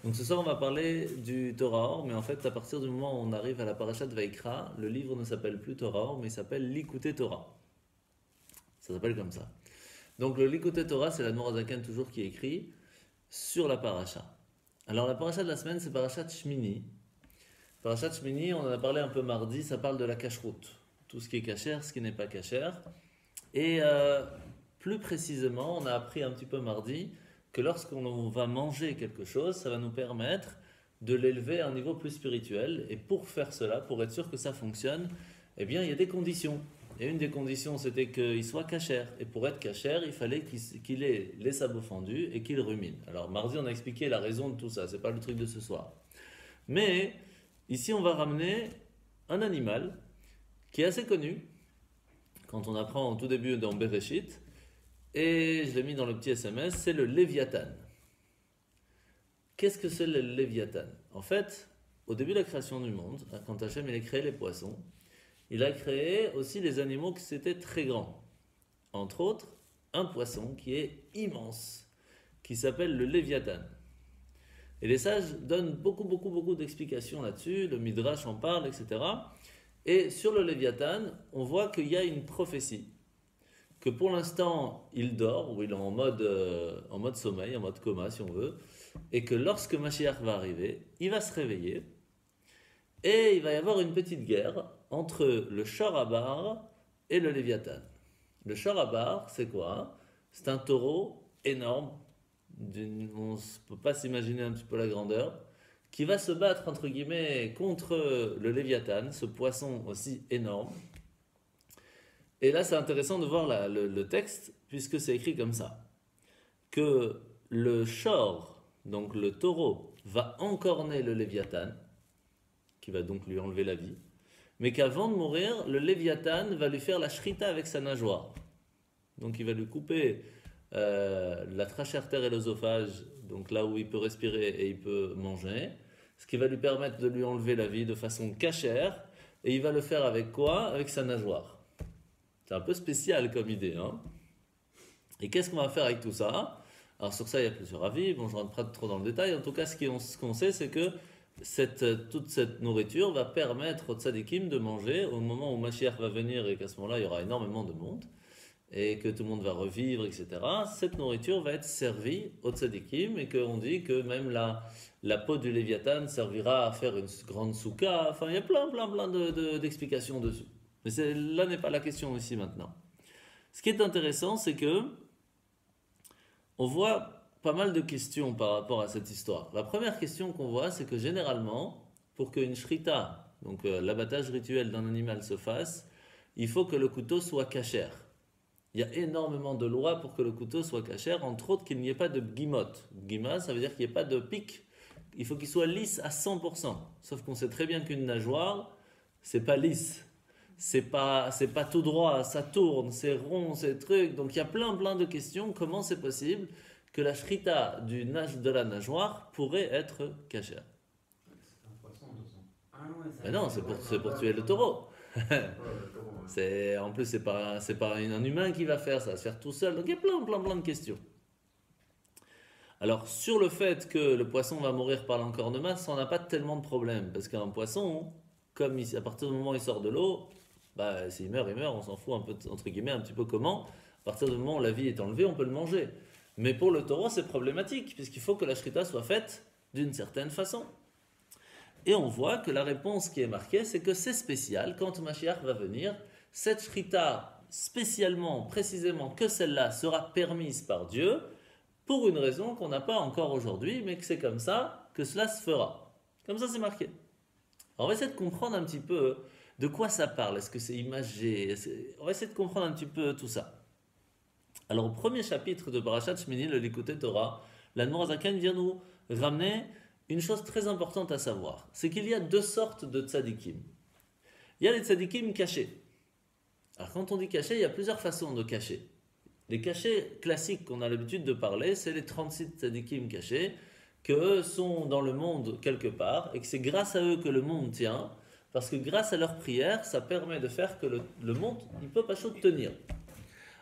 Donc ce soir, on va parler du Torah, mais en fait, à partir du moment où on arrive à la Parashat Vaikra, le livre ne s'appelle plus Torah, mais il s'appelle Likutei Torah. Ça s'appelle comme ça. Donc le Likutei Torah, c'est la Nourazakan toujours qui écrit sur la Parasha. Alors la Parasha de la semaine, c'est Parashat Shmini. Parashat Shmini, on en a parlé un peu mardi, ça parle de la cacheroute. Tout ce qui est cachère, ce qui n'est pas cachère. Et plus précisément, on a appris un petit peu mardi que lorsqu'on va manger quelque chose, ça va nous permettre de l'élever à un niveau plus spirituel. Et pour faire cela, pour être sûr que ça fonctionne, eh bien, il y a des conditions. Et une des conditions, c'était qu'il soit cachère. Et pour être cachère, il fallait qu'il ait les sabots fendus et qu'il rumine. Alors, mardi, on a expliqué la raison de tout ça. C'est pas le truc de ce soir. Mais ici, on va ramener un animal qui est assez connu, quand on apprend au tout début dans Bereshit, et je l'ai mis dans le petit SMS, c'est le Léviathan. Qu'est-ce que c'est le Léviathan? En fait, au début de la création du monde, quand Hachem il a créé les poissons, il a créé aussi les animaux qui étaient très grands. Entre autres, un poisson qui est immense, qui s'appelle le Léviathan. Et les sages donnent beaucoup d'explications là-dessus, le Midrash en parle, etc. Et sur le Léviathan, on voit qu'il y a une prophétie, que pour l'instant, il dort, ou il est en mode sommeil, en mode coma si on veut, et que lorsque Mashiach va arriver, il va se réveiller, et il va y avoir une petite guerre entre le Shor et le Léviathan. Le Shor, c'est quoi? C'est un taureau énorme, on ne peut pas s'imaginer un petit peu la grandeur, qui va se battre, entre guillemets, contre le Léviathan, ce poisson aussi énorme. Et là, c'est intéressant de voir le texte, puisque c'est écrit comme ça. Que le Shor, donc le taureau, va encorner le Léviathan, qui va donc lui enlever la vie, mais qu'avant de mourir, le Léviathan va lui faire la shrita avec sa nageoire. Donc il va lui couper la trachère terre et l'œsophage, donc là où il peut respirer et il peut manger, ce qui va lui permettre de lui enlever la vie de façon cachère, et il va le faire avec quoi? Avec sa nageoire. C'est un peu spécial comme idée, hein. Et qu'est-ce qu'on va faire avec tout ça? Alors sur ça, il y a plusieurs avis. Bon, je ne rentre pas trop dans le détail. En tout cas, ce qu'on sait, c'est que toute cette nourriture va permettre aux tzadikim de manger au moment où Mashiach va venir et qu'à ce moment-là, il y aura énormément de monde et que tout le monde va revivre, etc. Cette nourriture va être servie aux tzadikim et qu'on dit que même la peau du Léviathan servira à faire une grande souka. Enfin, il y a plein d'explications dessus. Mais là n'est pas la question ici maintenant. Ce qui est intéressant, c'est que on voit pas mal de questions par rapport à cette histoire. La première question qu'on voit, c'est que généralement, pour qu'une shrita, donc l'abattage rituel d'un animal se fasse, il faut que le couteau soit cachère. Il y a énormément de lois pour que le couteau soit cachère, entre autres qu'il n'y ait pas de guimote. Guima, ça veut dire qu'il n'y ait pas de pic. Il faut qu'il soit lisse à 100%. Sauf qu'on sait très bien qu'une nageoire, c'est pas lisse. C'est pas tout droit, ça tourne, c'est rond, c'est truc. Donc il y a plein de questions. Comment c'est possible que la shrita de la nageoire pourrait être cachère? C'est un poisson, de toute façon. Ah ouais, Mais non, c'est pour tuer le taureau. le taureau, ouais. En plus, c'est pas un humain qui va faire ça, va se faire tout seul. Donc il y a plein de questions. Alors sur le fait que le poisson va mourir par l'encornement, ça on n'a pas tellement de problème. Parce qu'un poisson, comme à partir du moment où il sort de l'eau, bah, s'il meurt, il meurt, on s'en fout un peu, entre guillemets, un petit peu comment. À partir du moment où la vie est enlevée, on peut le manger. Mais pour le taureau, c'est problématique, puisqu'il faut que la shrita soit faite d'une certaine façon. Et on voit que la réponse qui est marquée, c'est que c'est spécial. Quand Mashiach va venir, cette shrita, spécialement, précisément, que celle-là sera permise par Dieu, pour une raison qu'on n'a pas encore aujourd'hui, mais que c'est comme ça que cela se fera. Comme ça, c'est marqué. Alors, on va essayer de comprendre un petit peu de quoi ça parle. Est-ce que c'est imagé? On va essayer de comprendre un petit peu tout ça. Alors, au premier chapitre de Parashat Shmini, le Likutei Torah, la Nourazakan vient nous ramener une chose très importante à savoir. C'est qu'il y a deux sortes de tzadikim. Il y a les tzadikim cachés. Alors, quand on dit cachés, il y a plusieurs façons de cacher. Les cachés classiques qu'on a l'habitude de parler, c'est les 36 tzadikim cachés, qu'eux sont dans le monde quelque part, et que c'est grâce à eux que le monde tient, parce que grâce à leur prière, ça permet de faire que le monde, il peut pas chaud de tenir.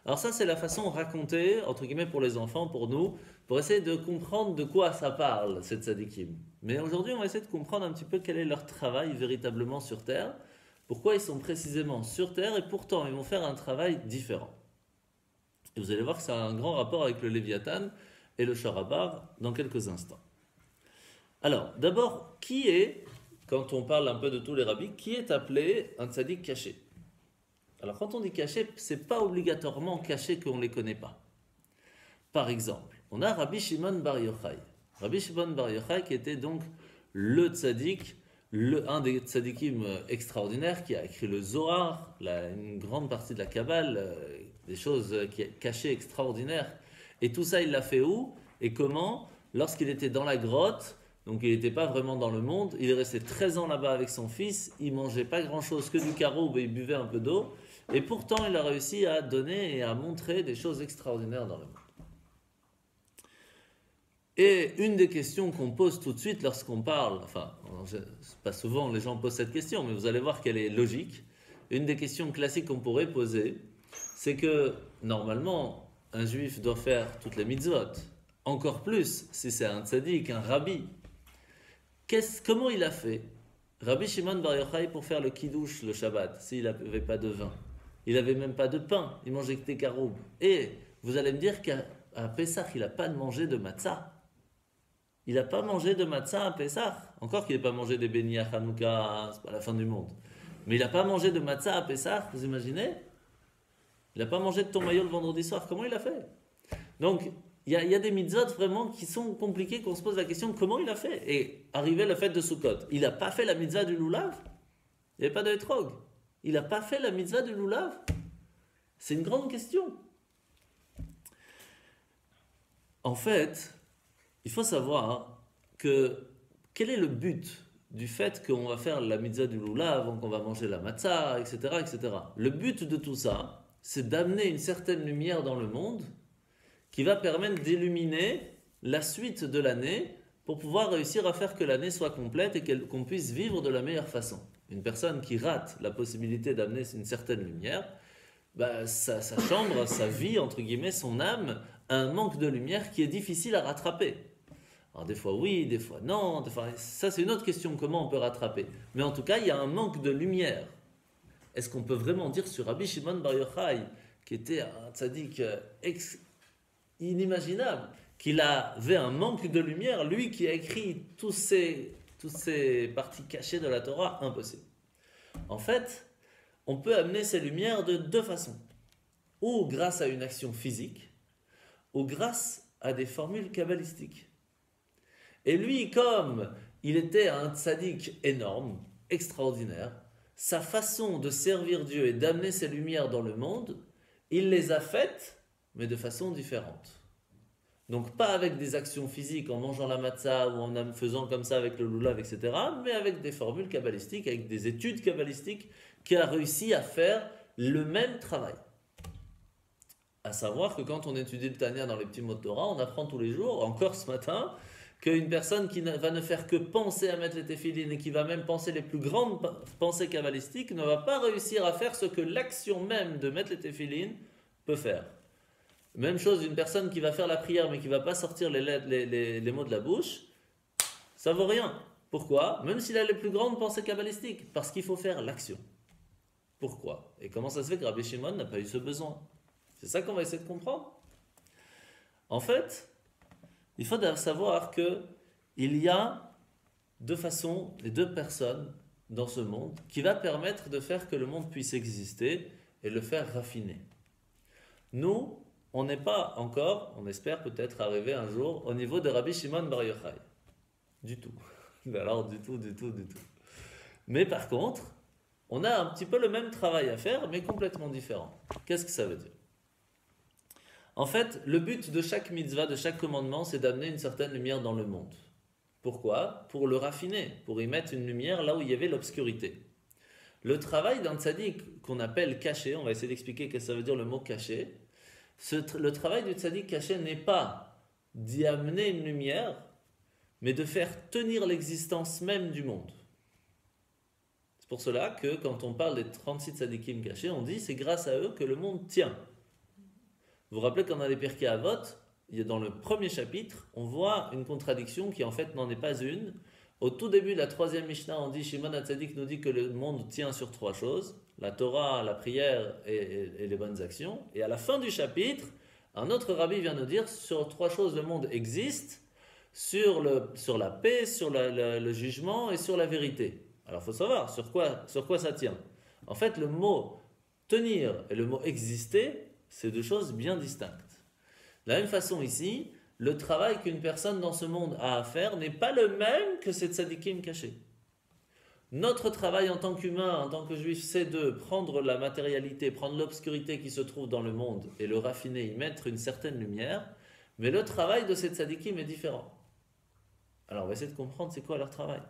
Alors ça, c'est la façon racontée, entre guillemets, pour les enfants, pour nous, pour essayer de comprendre de quoi ça parle, cette tzadikim. Mais aujourd'hui, on va essayer de comprendre un petit peu quel est leur travail véritablement sur Terre, pourquoi ils sont précisément sur Terre, et pourtant, ils vont faire un travail différent. Et vous allez voir que ça a un grand rapport avec le Léviathan et le Sharabar dans quelques instants. Alors, d'abord, qui est, quand on parle un peu de tous les rabbis, qui est appelé un tzaddik caché? Alors, quand on dit caché, c'est pas obligatoirement caché qu'on ne les connaît pas. Par exemple, on a Rabbi Shimon Bar Yochai. Rabbi Shimon Bar Yochai qui était donc le tzaddik, un des tzaddikim extraordinaires qui a écrit le Zohar, une grande partie de la Kabbale, des choses cachées extraordinaires. Et tout ça, il l'a fait où et comment? Lorsqu'il était dans la grotte, donc il n'était pas vraiment dans le monde, il est resté 13 ans là-bas avec son fils, il mangeait pas grand-chose que du caroube et il buvait un peu d'eau, et pourtant il a réussi à donner et à montrer des choses extraordinaires dans le monde. Et une des questions qu'on pose tout de suite lorsqu'on parle, enfin, pas souvent les gens posent cette question, mais vous allez voir qu'elle est logique. Une des questions classiques qu'on pourrait poser, c'est que normalement, un juif doit faire toutes les mitzvot. Encore plus si c'est un tzaddik, un rabbi. Comment il a fait, Rabbi Shimon Bar Yochai, pour faire le kiddush le Shabbat, s'il n'avait pas de vin? Il n'avait même pas de pain, il mangeait que des caroubes. Et vous allez me dire qu'à Pessah, il n'a pas mangé de matzah. Il n'a pas mangé de matzah à Pessah. Encore qu'il n'ait pas mangé des bénis à Hanouka, c'est pas la fin du monde. Mais il n'a pas mangé de matzah à Pessah, vous imaginez? Il n'a pas mangé de tomaillot le vendredi soir. Comment il a fait? Donc, il y a des mitzvot vraiment qui sont compliquées, qu'on se pose la question comment il a fait. Et arrivé la fête de Sukkot, il n'a pas fait la mitzvah du loulav? Il n'y avait pas de hétrog. Il n'a pas fait la mitzvah du loulav? C'est une grande question. En fait, il faut savoir que quel est le but du fait qu'on va faire la mitzvah du loulav, qu'on va manger la matzah, etc., etc. Le but de tout ça, c'est d'amener une certaine lumière dans le monde qui va permettre d'illuminer la suite de l'année pour pouvoir réussir à faire que l'année soit complète et qu'on puisse vivre de la meilleure façon. Une personne qui rate la possibilité d'amener une certaine lumière, sa chambre, sa vie, entre guillemets, son âme, a un manque de lumière qui est difficile à rattraper. Alors des fois oui, des fois non, ça c'est une autre question, comment on peut rattraper. Mais en tout cas, il y a un manque de lumière. Est-ce qu'on peut vraiment dire sur Rabbi Shimon Bar Yochai, qui était un tzaddik inimaginable, qu'il avait un manque de lumière, lui qui a écrit toutes ces parties cachées de la Torah? Impossible. En fait, on peut amener ces lumières de deux façons. Ou grâce à une action physique, ou grâce à des formules kabbalistiques. Et lui, comme il était un tzaddik énorme, extraordinaire, sa façon de servir Dieu et d'amener ses lumières dans le monde, il les a faites, mais de façon différente. Donc pas avec des actions physiques, en mangeant la matzah ou en faisant comme ça avec le loulav, etc., mais avec des formules kabbalistiques, avec des études kabbalistiques, qui a réussi à faire le même travail. À savoir que quand on étudie le Tanya dans les petits mots de Torah, on apprend tous les jours, encore ce matin, qu'une personne qui va ne faire que penser à mettre les téphilines et qui va même penser les plus grandes pensées kabbalistiques ne va pas réussir à faire ce que l'action même de mettre les téphilines peut faire. Même chose d'une personne qui va faire la prière mais qui ne va pas sortir les mots de la bouche, ça ne vaut rien. Pourquoi? Même s'il a les plus grandes pensées kabbalistiques, parce qu'il faut faire l'action. Pourquoi? Et comment ça se fait que Rabbi Shimon n'a pas eu ce besoin? C'est ça qu'on va essayer de comprendre. En fait, il faut savoir qu'il y a deux façons, et deux personnes dans ce monde qui va permettre de faire que le monde puisse exister et le faire raffiner. Nous, on n'est pas encore, on espère peut-être arriver un jour au niveau de Rabbi Shimon Bar Yochai. Du tout. Alors du tout. Mais par contre, on a un petit peu le même travail à faire, mais complètement différent. Qu'est-ce que ça veut dire? En fait, le but de chaque mitzvah, de chaque commandement, c'est d'amener une certaine lumière dans le monde. Pourquoi? Pour le raffiner, pour y mettre une lumière là où il y avait l'obscurité. Le travail d'un tzaddik qu'on appelle caché, on va essayer d'expliquer ce que ça veut dire le mot caché. Le travail du tzaddik caché n'est pas d'y amener une lumière, mais de faire tenir l'existence même du monde. C'est pour cela que quand on parle des 36 tzaddikim cachés, on dit c'est grâce à eux que le monde tient. Vous vous rappelez qu'on a les Pirkei Avot, dans le premier chapitre, on voit une contradiction qui en fait n'en est pas une. Au tout début de la troisième Mishnah, on dit, Shimon HaTzadik nous dit que le monde tient sur trois choses, la Torah, la prière et les bonnes actions. Et à la fin du chapitre, un autre rabbi vient nous dire, sur trois choses le monde existe, sur la paix, sur le jugement et sur la vérité. Alors il faut savoir sur quoi ça tient. En fait, le mot tenir et le mot exister, c'est deux choses bien distinctes. De la même façon ici, le travail qu'une personne dans ce monde a à faire n'est pas le même que ces tzadikim cachés. Notre travail en tant qu'humain, en tant que juif, c'est de prendre la matérialité, prendre l'obscurité qui se trouve dans le monde et le raffiner, y mettre une certaine lumière, mais le travail de ces tzadikim est différent. Alors on va essayer de comprendre c'est quoi leur travail.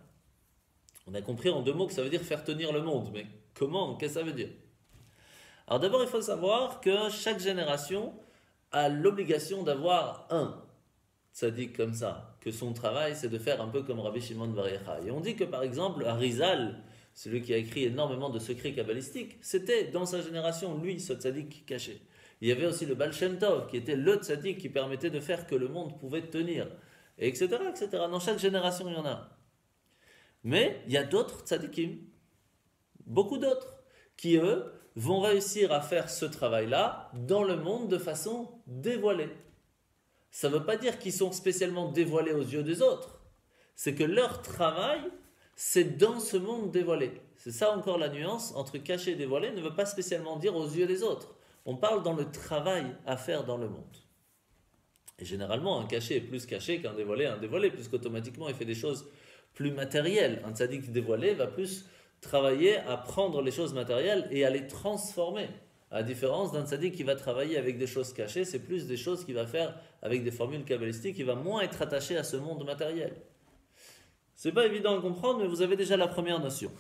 On a compris en deux mots que ça veut dire faire tenir le monde, mais comment, qu'est-ce que ça veut dire? Alors d'abord il faut savoir que chaque génération a l'obligation d'avoir un tzaddik comme ça, que son travail c'est de faire un peu comme Rabbi Shimon Bar Yochai. Et on dit que par exemple Arizal, celui qui a écrit énormément de secrets kabbalistiques, c'était dans sa génération lui ce tzaddik caché. Il y avait aussi le Baal Shem Tov qui était le tzaddik qui permettait de faire que le monde pouvait tenir, et etc., etc. Dans chaque génération il y en a. Mais il y a d'autres tzaddikim, beaucoup d'autres, qui eux vont réussir à faire ce travail-là dans le monde de façon dévoilée. Ça ne veut pas dire qu'ils sont spécialement dévoilés aux yeux des autres. C'est que leur travail, c'est dans ce monde dévoilé. C'est ça encore la nuance entre caché et dévoilé, ne veut pas spécialement dire aux yeux des autres. On parle dans le travail à faire dans le monde. Et généralement, un caché est plus caché qu'un dévoilé, puisqu'automatiquement il fait des choses plus matérielles. Un tzaddik dévoilé va plus travailler à prendre les choses matérielles et à les transformer. À la différence d'un tzaddik qui va travailler avec des choses cachées, c'est plus des choses qu'il va faire avec des formules kabbalistiques, il va moins être attaché à ce monde matériel. C'est pas évident à comprendre, mais vous avez déjà la première notion.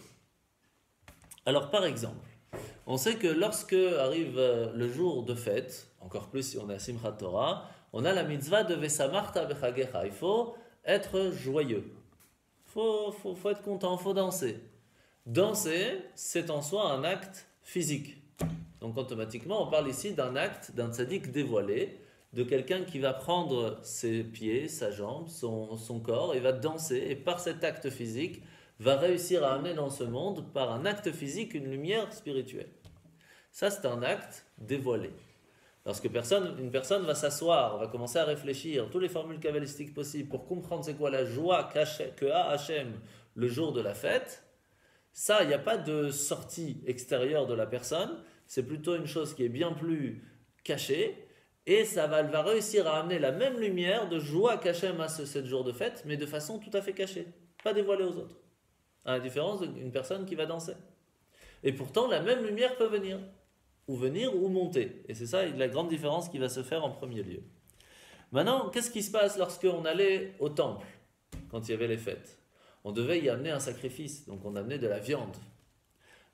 Alors par exemple, on sait que lorsque arrive le jour de fête, encore plus si on est à Simchat Torah, on a la mitzvah de Vesamarta bechagecha. Il faut être joyeux. Il faut être content, il faut danser. Danser, c'est en soi un acte physique. Donc automatiquement, on parle ici d'un acte, d'un tzaddik dévoilé, de quelqu'un qui va prendre ses pieds, sa jambe, son corps, et va danser, et par cet acte physique, va réussir à amener dans ce monde, par un acte physique, une lumière spirituelle. Ça, c'est un acte dévoilé. Lorsque une personne va s'asseoir, va commencer à réfléchir, toutes les formules kabbalistiques possibles, pour comprendre c'est quoi la joie que a Hachem le jour de la fête, ça, il n'y a pas de sortie extérieure de la personne, c'est plutôt une chose qui est bien plus cachée, et elle va réussir à amener la même lumière de joie qu'Hachem a ce jour de fête, mais de façon tout à fait cachée, pas dévoilée aux autres. À la différence d'une personne qui va danser. Et pourtant, la même lumière peut venir ou monter. Et c'est ça la grande différence qui va se faire en premier lieu. Maintenant, qu'est-ce qui se passe lorsqu'on allait au temple, quand il y avait les fêtes? On devait y amener un sacrifice, donc on amenait de la viande.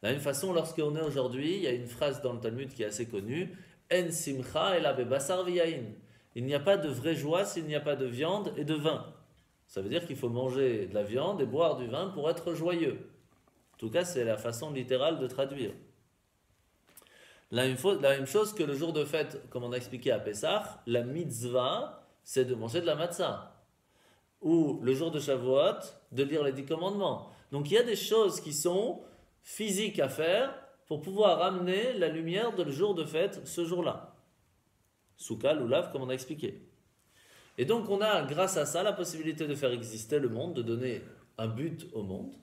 De la même façon, lorsqu'on est aujourd'hui, il y a une phrase dans le Talmud qui est assez connue, En simcha ela bebasar v'yain. Il n'y a pas de vraie joie s'il n'y a pas de viande et de vin. Ça veut dire qu'il faut manger de la viande et boire du vin pour être joyeux. En tout cas, c'est la façon littérale de traduire. La même chose que le jour de fête, comme on a expliqué à Pessah, la mitzvah, c'est de manger de la matzah. Ou le jour de Shavuot, de lire les 10 commandements. Donc il y a des choses qui sont physiques à faire pour pouvoir amener la lumière de le jour de fête ce jour-là. Souka, Lulav, comme on a expliqué. Et donc on a, grâce à ça, la possibilité de faire exister le monde, de donner un but au monde,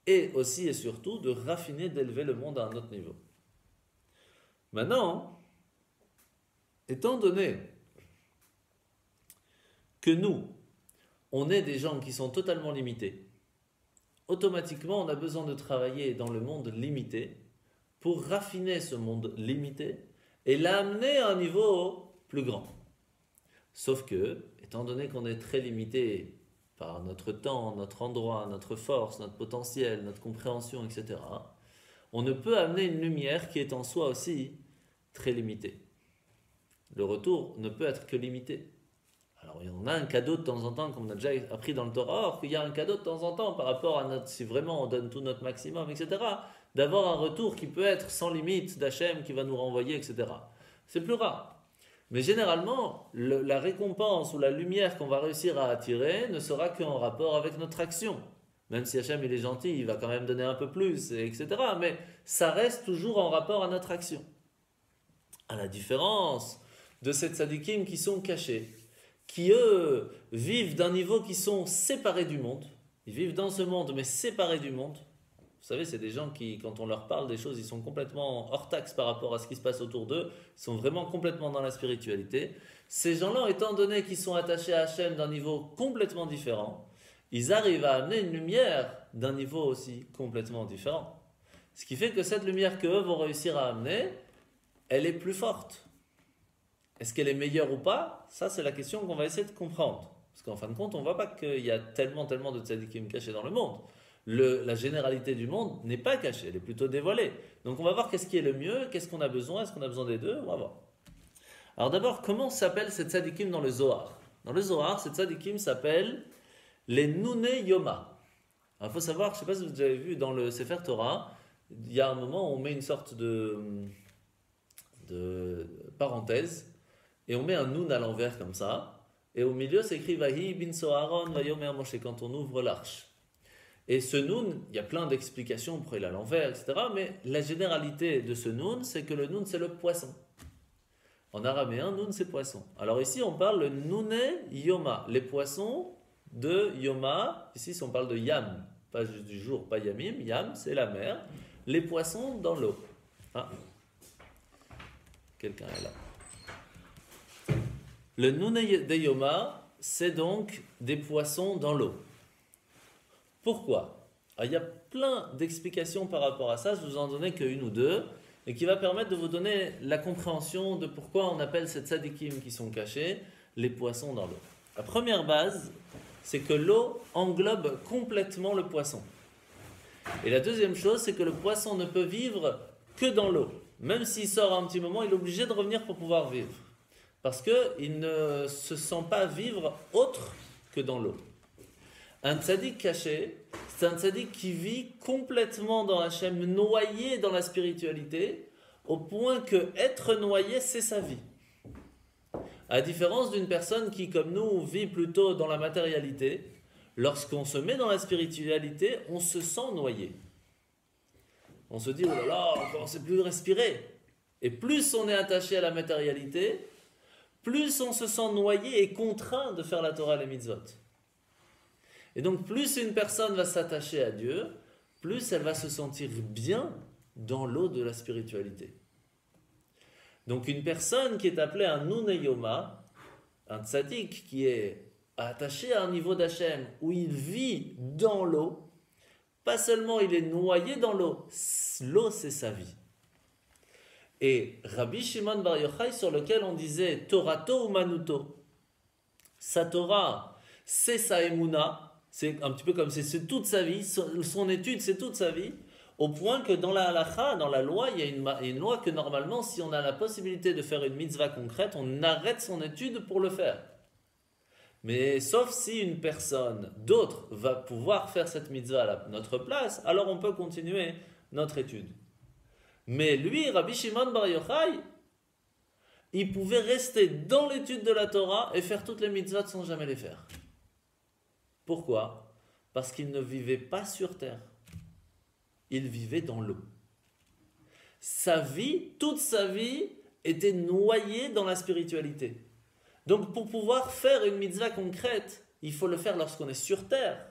et aussi et surtout de raffiner, d'élever le monde à un autre niveau. Maintenant, étant donné que nous, on est des gens qui sont totalement limités, automatiquement on a besoin de travailler dans le monde limité pour raffiner ce monde limité et l'amener à un niveau plus grand. Sauf que, étant donné qu'on est très limité par notre temps, notre endroit, notre force, notre potentiel, notre compréhension, etc., on ne peut amener une lumière qui est en soi aussi très limitée. Le retour ne peut être que limité. Alors, on a un cadeau de temps en temps, comme on a déjà appris dans le Torah, or qu'il y a un cadeau de temps en temps par rapport à si vraiment on donne tout notre maximum, etc., d'avoir un retour qui peut être sans limite d'Hachem qui va nous renvoyer, etc. C'est plus rare. Mais généralement, la récompense ou la lumière qu'on va réussir à attirer ne sera qu'en rapport avec notre action. Même si Hachem il est gentil, il va quand même donner un peu plus, etc. Mais ça reste toujours en rapport à notre action. À la différence de ces tzadikim qui sont cachés, qui eux vivent d'un niveau qui sont séparés du monde. Ils vivent dans ce monde mais séparés du monde. Vous savez, c'est des gens qui, quand on leur parle des choses, ils sont complètement hors taxe par rapport à ce qui se passe autour d'eux. Ils sont vraiment complètement dans la spiritualité. Ces gens-là, étant donné qu'ils sont attachés à Hachem d'un niveau complètement différent, ils arrivent à amener une lumière d'un niveau aussi complètement différent. Ce qui fait que cette lumière qu'eux vont réussir à amener, elle est plus forte. Est-ce qu'elle est meilleure ou pas? Ça, c'est la question qu'on va essayer de comprendre. Parce qu'en fin de compte, on ne voit pas qu'il y a tellement de tzadikim cachés dans le monde. La généralité du monde n'est pas cachée, elle est plutôt dévoilée. Donc on va voir qu'est-ce qui est le mieux, qu'est-ce qu'on a besoin, est-ce qu'on a besoin des deux, on va voir. Alors d'abord, comment s'appellent ces tzadikim dans le Zohar? Dans le Zohar, ces tzadikim s'appellent les Nunei Yoma. Alors il faut savoir, je ne sais pas si vous avez vu dans le Sefer Torah, il y a un moment où on met une sorte de parenthèse et on met un Nun à l'envers comme ça, et au milieu c'est écrit Vahi bin Soharon Vayomer Moshe, quand on ouvre l'arche. Et ce Nun, il y a plein d'explications pourquoi il est à l'envers, etc. Mais la généralité de ce Nun, c'est que le Nun, c'est le poisson. En araméen, Nun, c'est poisson. Alors ici, on parle le Nunei Yoma, les poissons de Yoma. Ici, on parle de Yam, pas du jour, pas Yamim. Yam, c'est la mer. Les poissons dans l'eau. Ah. Quelqu'un est là. Le Nunei de Yoma, c'est donc des poissons dans l'eau. Pourquoi? Il y a plein d'explications par rapport à ça, je ne vous en donnais qu'une ou deux, et qui va permettre de vous donner la compréhension de pourquoi on appelle ces tzadikim qui sont cachés les poissons dans l'eau. La première base, c'est que l'eau englobe complètement le poisson. Et la deuxième chose, c'est que le poisson ne peut vivre que dans l'eau. Même s'il sort un petit moment, il est obligé de revenir pour pouvoir vivre. Parce qu'il ne se sent pas vivre autre que dans l'eau. Un tzaddik caché, c'est un tzaddik qui vit complètement dans Hachem, noyé dans la spiritualité, au point que être noyé, c'est sa vie. À la différence d'une personne qui, comme nous, vit plutôt dans la matérialité, lorsqu'on se met dans la spiritualité, on se sent noyé. On se dit, oh là là, on ne sait plus respirer. Et plus on est attaché à la matérialité, plus on se sent noyé et contraint de faire la Torah et les mitzvot. Et donc, plus une personne va s'attacher à Dieu, plus elle va se sentir bien dans l'eau de la spiritualité. Donc, une personne qui est appelée un Nunei Yoma, un tzaddik qui est attaché à un niveau d'Hachem où il vit dans l'eau, pas seulement il est noyé dans l'eau c'est sa vie. Et Rabbi Shimon Bar Yochai, sur lequel on disait Torato ou Manuto, sa Torah, c'est sa Emouna. C'est un petit peu comme c'est toute sa vie, son étude c'est toute sa vie, au point que dans la halakha, dans la loi, il y a une loi que normalement, si on a la possibilité de faire une mitzvah concrète, on arrête son étude pour le faire. Mais sauf si une personne d'autre va pouvoir faire cette mitzvah à notre place, alors on peut continuer notre étude. Mais lui, Rabbi Shimon Bar Yochai, il pouvait rester dans l'étude de la Torah et faire toutes les mitzvahs sans jamais les faire. Pourquoi? Parce qu'il ne vivait pas sur terre. Il vivait dans l'eau. Sa vie, toute sa vie, était noyée dans la spiritualité. Donc pour pouvoir faire une mitzvah concrète, il faut le faire lorsqu'on est sur terre,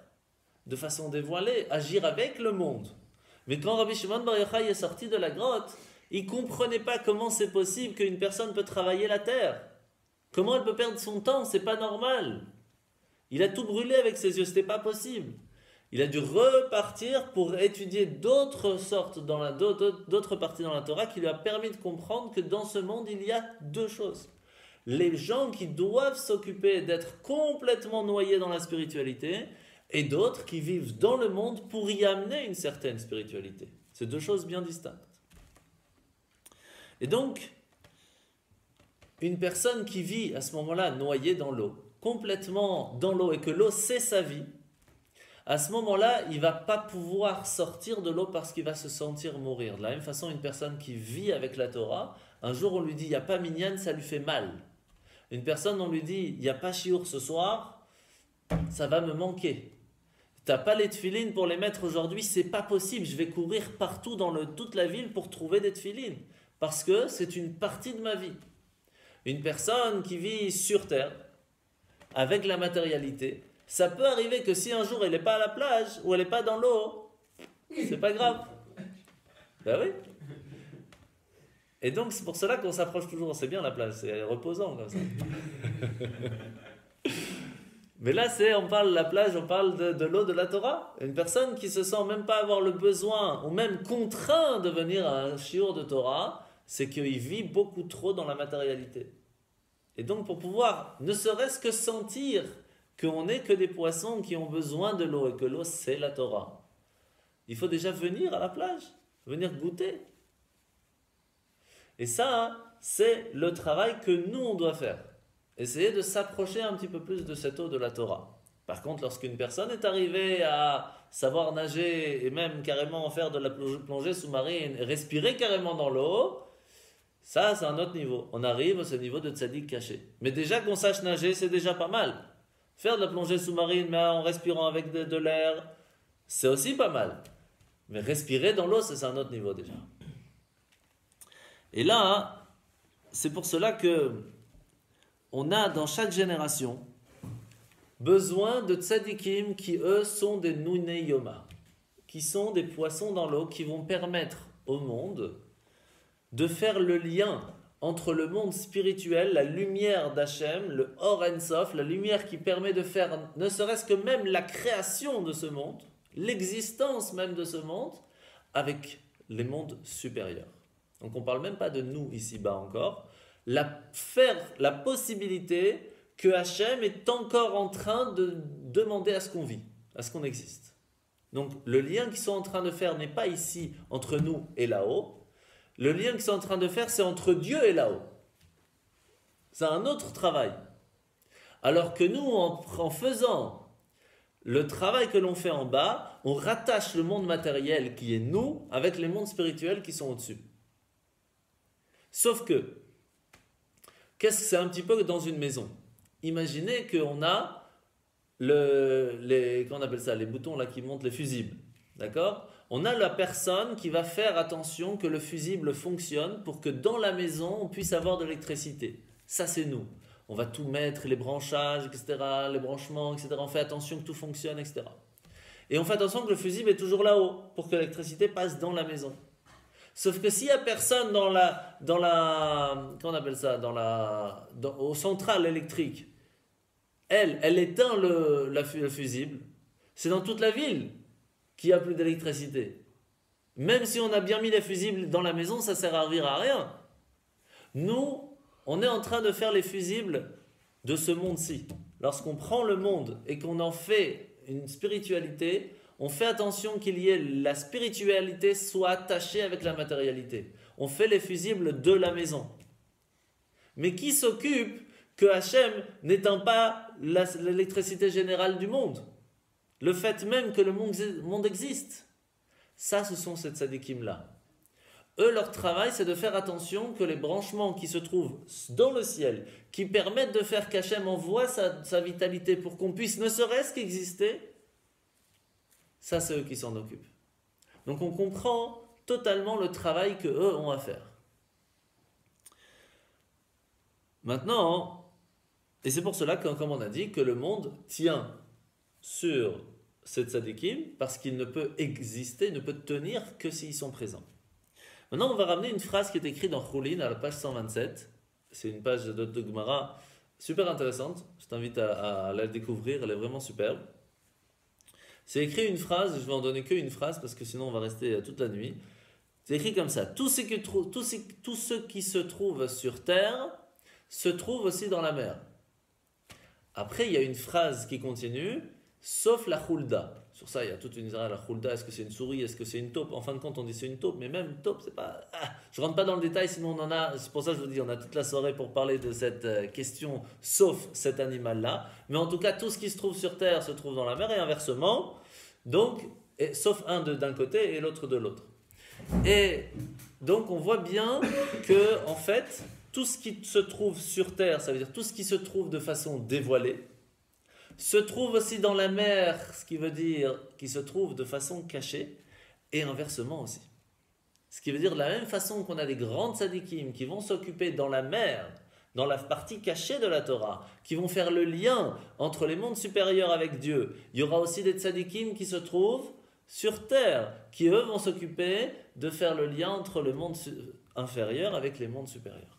de façon dévoilée, agir avec le monde. Mais quand Rabbi Shimon Bar Yochai est sorti de la grotte, il ne comprenait pas comment c'est possible qu'une personne peut travailler la terre. Comment elle peut perdre son temps? C'est pas normal. Il a tout brûlé avec ses yeux, ce n'était pas possible. Il a dû repartir pour étudier d'autres parties dans la Torah qui lui a permis de comprendre que dans ce monde, il y a deux choses. Les gens qui doivent s'occuper d'être complètement noyés dans la spiritualité et d'autres qui vivent dans le monde pour y amener une certaine spiritualité. C'est deux choses bien distinctes. Et donc, une personne qui vit à ce moment-là noyée dans l'eau, complètement dans l'eau et que l'eau c'est sa vie, à ce moment-là, il ne va pas pouvoir sortir de l'eau parce qu'il va se sentir mourir. De la même façon, une personne qui vit avec la Torah, un jour on lui dit il n'y a pas minyan, ça lui fait mal. Une personne, on lui dit, il n'y a pas chiour ce soir, ça va me manquer. Tu n'as pas les tefilines pour les mettre aujourd'hui, c'est pas possible. Je vais courir partout dans toute la ville pour trouver des tefilines. Parce que c'est une partie de ma vie. Une personne qui vit sur terre, avec la matérialité, ça peut arriver que si un jour elle n'est pas à la plage ou elle n'est pas dans l'eau, c'est pas grave. Ben oui. Et donc c'est pour cela qu'on s'approche toujours. C'est bien la plage, c'est reposant comme ça. Mais là, on parle de la plage, on parle de l'eau de la Torah. Une personne qui se sent même pas avoir le besoin ou même contraint de venir à un shiur de Torah, c'est qu'il vit beaucoup trop dans la matérialité. Et donc pour pouvoir ne serait-ce que sentir qu'on n'est que des poissons qui ont besoin de l'eau et que l'eau c'est la Torah, il faut déjà venir à la plage, venir goûter. Et ça, c'est le travail que nous on doit faire. Essayer de s'approcher un petit peu plus de cette eau de la Torah. Par contre, lorsqu'une personne est arrivée à savoir nager et même carrément faire de la plongée sous-marine et respirer carrément dans l'eau, ça c'est un autre niveau. On arrive à ce niveau de tzaddik caché. Mais déjà qu'on sache nager, c'est déjà pas mal. Faire de la plongée sous-marine mais en respirant avec de l'air, c'est aussi pas mal. Mais respirer dans l'eau, c'est un autre niveau déjà. Et là, c'est pour cela que on a dans chaque génération besoin de tzadikim qui eux sont des Nunei Yoma, qui sont des poissons dans l'eau qui vont permettre au monde de faire le lien entre le monde spirituel, la lumière d'Hachem, le Or En Sof, la lumière qui permet de faire ne serait-ce que même la création de ce monde, l'existence même de ce monde, avec les mondes supérieurs. Donc on ne parle même pas de nous ici-bas encore. Faire la possibilité que Hachem est encore en train de demander à ce qu'on vit, à ce qu'on existe. Donc le lien qu'ils sont en train de faire n'est pas ici entre nous et là-haut. Le lien qu'ils sont en train de faire, c'est entre Dieu et là-haut. C'est un autre travail. Alors que nous, en faisant le travail que l'on fait en bas, on rattache le monde matériel qui est nous avec les mondes spirituels qui sont au-dessus. Sauf que, c'est un petit peu dans une maison. Imaginez qu'on a qu'on appelle ça, les boutons là qui montent, les fusibles. D'accord ? On a la personne qui va faire attention que le fusible fonctionne pour que dans la maison, on puisse avoir de l'électricité. Ça, c'est nous. On va tout mettre, les branchages, etc., les branchements, etc. On fait attention que tout fonctionne, etc. Et on fait attention que le fusible est toujours là-haut pour que l'électricité passe dans la maison. Sauf que s'il n'y a personne au central électrique, elle éteint le fusible, c'est dans toute la ville qu'il n'y a plus d'électricité. Même si on a bien mis les fusibles dans la maison, ça ne sert à servir à rien. Nous, on est en train de faire les fusibles de ce monde-ci. Lorsqu'on prend le monde et qu'on en fait une spiritualité, on fait attention qu'il y ait la spiritualité soit attachée avec la matérialité. On fait les fusibles de la maison. Mais qui s'occupe que Hachem n'éteint pas l'électricité générale du monde? Le fait même que le monde existe. Ça, ce sont ces tzadikim-là. Eux, leur travail, c'est de faire attention que les branchements qui se trouvent dans le ciel, qui permettent de faire qu'Hachem envoie sa vitalité pour qu'on puisse ne serait-ce qu'exister, ça, c'est eux qui s'en occupent. Donc, on comprend totalement le travail qu'eux ont à faire. Maintenant, et c'est pour cela que, comme on a dit, que le monde tient sur ces tzadikim parce qu'il ne peut exister, ne peut tenir que s'ils sont présents. Maintenant, on va ramener une phrase qui est écrite dans Choulin à la page 127. C'est une page de Gemara super intéressante. Je t'invite à la découvrir, elle est vraiment superbe. C'est écrit une phrase, je vais en donner qu'une phrase parce que sinon on va rester toute la nuit. C'est écrit comme ça: tout ce qui se trouve sur terre se trouve aussi dans la mer. Après, il y a une phrase qui continue, sauf la choulda. Sur ça, il y a toute une histoire. La choulda, est-ce que c'est une souris, est-ce que c'est une taupe? En fin de compte, on dit c'est une taupe, mais même taupe, c'est pas. Je rentre pas dans le détail, sinon on en a. C'est pour ça que je vous dis, on a toute la soirée pour parler de cette question, sauf cet animal-là. Mais en tout cas, tout ce qui se trouve sur terre se trouve dans la mer et inversement. Donc, sauf un d'un côté et l'autre de l'autre. Et donc, on voit bien que, en fait, tout ce qui se trouve sur terre, ça veut dire tout ce qui se trouve de façon dévoilée, se trouve aussi dans la mer, ce qui veut dire qui se trouve de façon cachée, et inversement aussi. Ce qui veut dire de la même façon qu'on a des grandes tzadikim qui vont s'occuper dans la mer, dans la partie cachée de la Torah, qui vont faire le lien entre les mondes supérieurs avec Dieu. Il y aura aussi des tzadikim qui se trouvent sur terre, qui eux vont s'occuper de faire le lien entre le monde inférieur avec les mondes supérieurs.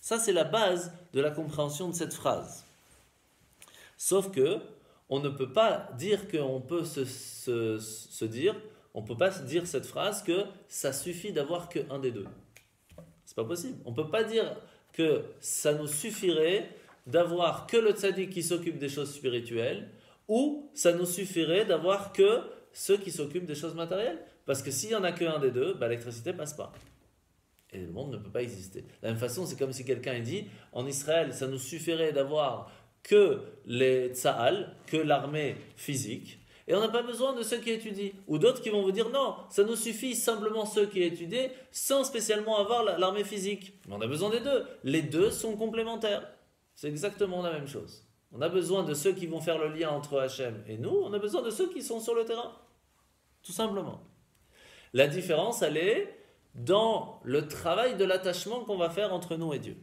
Ça, c'est la base de la compréhension de cette phrase. Sauf que, on ne peut pas dire qu'on peut se dire, on ne peut pas se dire cette phrase que ça suffit d'avoir qu'un des deux. C'est pas possible. On ne peut pas dire que ça nous suffirait d'avoir que le tzaddik qui s'occupe des choses spirituelles, ou ça nous suffirait d'avoir que ceux qui s'occupent des choses matérielles. Parce que s'il n'y en a qu'un des deux, l'électricité ne passe pas. Et le monde ne peut pas exister. De la même façon, c'est comme si quelqu'un dit, en Israël, ça nous suffirait d'avoir que les tzahal, que l'armée physique, et on n'a pas besoin de ceux qui étudient. Ou d'autres qui vont vous dire, non, ça nous suffit simplement ceux qui étudient, sans spécialement avoir l'armée physique. Mais on a besoin des deux. Les deux sont complémentaires. C'est exactement la même chose. On a besoin de ceux qui vont faire le lien entre Hachem et nous, on a besoin de ceux qui sont sur le terrain. Tout simplement. La différence, elle est dans le travail de l'attachement qu'on va faire entre nous et Dieu.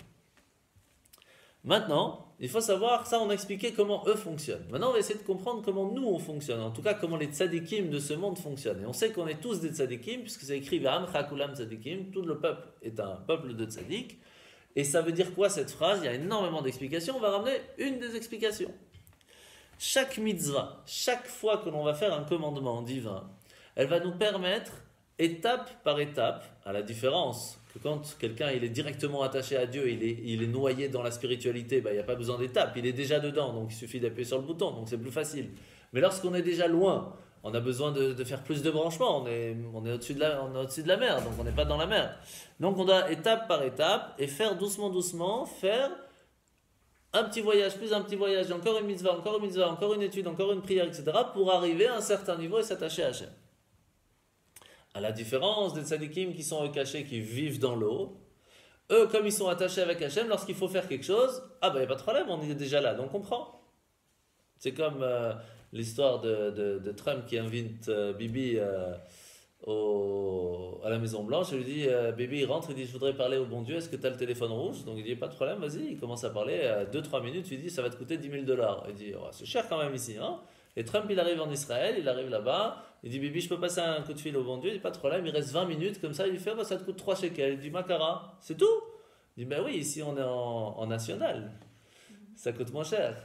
Maintenant, il faut savoir, ça on a expliqué comment eux fonctionnent. Maintenant on va essayer de comprendre comment nous on fonctionne, en tout cas comment les tzadikim de ce monde fonctionnent. Et on sait qu'on est tous des tzadikim, puisque c'est écrit V'am chakulam tzadikim, tout le peuple est un peuple de tzadik. Et ça veut dire quoi cette phrase? Il y a énormément d'explications, on va ramener une des explications. Chaque mitzvah, chaque fois que l'on va faire un commandement divin, elle va nous permettre, étape par étape, à la différence que quand quelqu'un il est directement attaché à Dieu, il est noyé dans la spiritualité, il n'y a pas besoin d'étape, il est déjà dedans, donc il suffit d'appuyer sur le bouton, donc c'est plus facile. Mais lorsqu'on est déjà loin, on a besoin de faire plus de branchements, on est au-dessus de la mer, donc on n'est pas dans la mer. Donc on doit étape par étape et faire doucement, faire un petit voyage, plus un petit voyage, encore une mitzvah, encore une étude, encore une prière, etc. pour arriver à un certain niveau et s'attacher à Hachem. À la différence des tzadikim qui sont cachés, qui vivent dans l'eau, eux, comme ils sont attachés avec Hachem, lorsqu'il faut faire quelque chose, il n'y a pas de problème, on est déjà là, donc on prend. C'est comme l'histoire de Trump qui invite Bibi à la Maison Blanche. Il lui dit, Bibi il rentre, il dit, je voudrais parler au bon Dieu, est-ce que tu as le téléphone rouge? Donc il dit, pas de problème, vas-y. Il commence à parler, 2-3 minutes, il dit, ça va te coûter $10 000. Il dit, oh, c'est cher quand même ici, hein? Et Trump, il arrive en Israël, il arrive là-bas, il dit, Bibi, je peux passer un coup de fil au bon Dieu? Il dit, pas de problème, il reste 20 minutes, comme ça, il lui fait, ça te coûte 3 shekels. Il dit, Makara, c'est tout? Il dit, ben oui, ici on est en national, ça coûte moins cher.